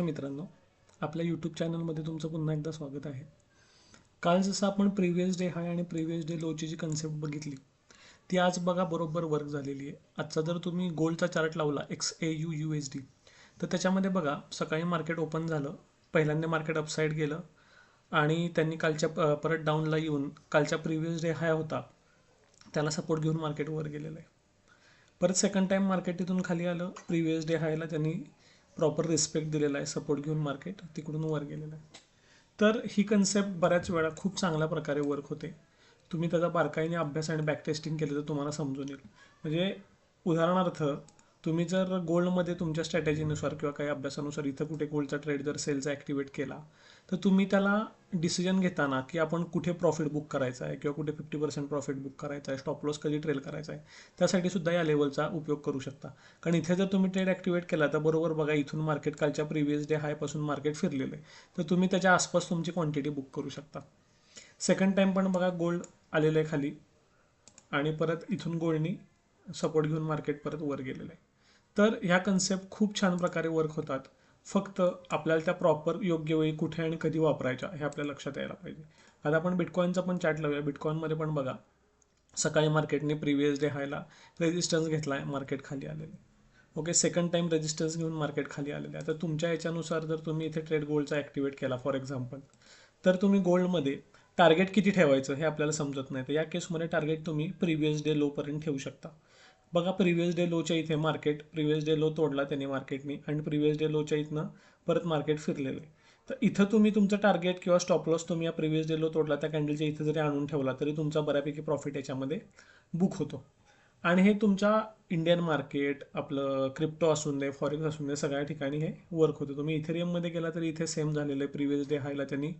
मित्रांनो, आपल्या यूट्यूब चॅनलमध्ये तुमचं पुन्हा एकदा स्वागत आहे. काल जसं आपण प्रिव्हियस डे हाय आणि प्रिव्हियस डे लोची जी कन्सेप्ट बघितली ती आज बघा बरोबर वर्क झालेली आहे. आजचा जर तुम्ही गोल्डचा चार्ट लावला XAUUSD तर त्याच्यामध्ये बघा सकाळी मार्केट ओपन झालं, पहिल्यांदा मार्केट अपसाईड गेलं आणि त्यांनी कालच्या परत डाऊनला येऊन कालच्या प्रिव्हियस डे हाय होता त्याला सपोर्ट घेऊन मार्केट वर गेलेलं आहे. परत सेकंड टाइम मार्केट तिथून खाली आलं, प्रिव्हियस डे हायला त्यांनी प्रॉपर रिस्पेक्ट दिलेला आहे, सपोर्ट घेऊन मार्केट तिकडून वर गेलेलं आहे. तर ही कन्सेप्ट बऱ्याच वेळा खूप चांगल्या प्रकारे वर्क होते. तुम्ही त्याचा बारकाईने अभ्यास आणि बॅक टेस्टिंग केलं तर तुम्हाला समजून येईल. म्हणजे उदाहरणार्थ तुम्ही जर गोल्डमध्ये तुमच्या स्ट्रॅटेजीनुसार किंवा काही अभ्यासानुसार इथं कुठे गोल्डचा ट्रेड जर सेलचा ॲक्टिवेट केला तर तुम्ही त्याला डिसिजन घेताना की आपण कुठे प्रॉफिट बुक करायचा आहे किंवा कुठे 50% प्रॉफिट बुक करायचा आहे, स्टॉप लॉस कधी ट्रेल करायचा आहे, त्यासाठी सुद्धा या लेवलचा उपयोग करू शकता. कारण इथे जर तुम्ही ट्रेड ॲक्टिवेट केला तर बरोबर बघा इथून मार्केट कालच्या प्रिव्हियस डे हायपासून मार्केट फिरलेलं आहे, तर तुम्ही त्याच्या आसपास तुमची क्वांटिटी बुक करू शकता. सेकंड टाइम पण बघा गोल्ड आलेलं आहे खाली आणि परत इथून गोल्डनी सपोर्ट घेऊन मार्केट परत वर गेलेलं आहे. तर ह्या कन्सेप्ट खूप छान प्रकारे वर्क होतात. फक्त आपल्याला त्या प्रॉपर योग्य वेळी कुठे आणि कधी वापरायच्या हे आपल्या लक्षात यायला पाहिजे. आता आपण बिटकॉईनचा पण चार्ट लावूया. बिटकॉईनमध्ये पण बघा सकाळी मार्केटने प्रिव्हियस डे हायला रेजिस्टन्स घेतला आहे, मार्केट खाली आलेले. ओके, सेकंड टाइम रेजिस्टन्स घेऊन मार्केट खाली आलेलं आहे. तर तुमच्या याच्यानुसार जर तुम्ही इथे ट्रेड गोल्डचा ॲक्टिवेट केला फॉर एक्झाम्पल, तर तुम्ही गोल्डमध्ये टार्गेट किती ठेवायचं हे आपल्याला समजत नाही. तर या केसमध्ये टार्गेट तुम्ही प्रिव्हियस डे लोपर्यंत ठेवू शकता. बघा प्रिव्हियस डे लोच्या इथे मार्केट प्रिव्हियस डे लो तोडला त्याने मार्केटने आणि प्रिव्हियस डे लोच्या इथनं परत मार्केट फिरलेलं आहे. तर इथं तुम्ही तुमचं टार्गेट किंवा स्टॉप लॉस तुम्ही या प्रिव्हियस डे लो तोडला त्या कॅन्डलच्या इथे जरी आणून ठेवला तरी तुमचा बऱ्यापैकी प्रॉफिट याच्यामध्ये बुक होतो. आणि हे तुमच्या इंडियन मार्केट, आपलं क्रिप्टो असून दे, फॉरेक्स असून दे, सगळ्या ठिकाणी हे वर्क होतं. तुम्ही इथेरियममध्ये गेला तरी इथे सेम झालेलं आहे. प्रिव्हियस डे हायला त्यांनी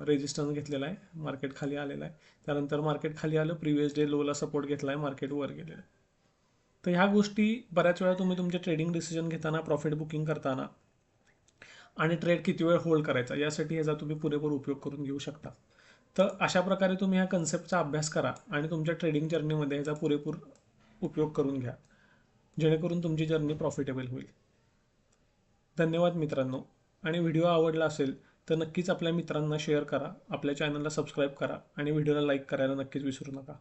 रेजिस्टन्स घेतलेला आहे, मार्केट खाली आलेला आहे. त्यानंतर मार्केट खाली आलं, प्रिव्हियस डे लोला सपोर्ट घेतला आहे, मार्केट वर गेलेलं आहे. तर ह्या गोष्टी बऱ्याच वेळा तुम्ही तुमचे ट्रेडिंग डिसिजन घेताना, प्रॉफिट बुकिंग करताना आणि ट्रेड किती वेळ होल्ड करायचा यासाठी ह्याचा तुम्ही पुरेपूर उपयोग करून घेऊ शकता. तर अशा प्रकारे तुम्ही ह्या कन्सेप्टचा अभ्यास करा आणि तुमच्या ट्रेडिंग जर्नीमध्ये ह्याचा पुरेपूर उपयोग करून घ्या, जेणेकरून तुमची जर्नी प्रॉफिटेबल होईल. धन्यवाद मित्रांनो. आणि व्हिडिओ आवडला असेल तर नक्कीच आपल्या मित्रांना शेअर करा, आपल्या चॅनलला सबस्क्राईब करा आणि व्हिडिओला लाईक करायला नक्कीच विसरू नका.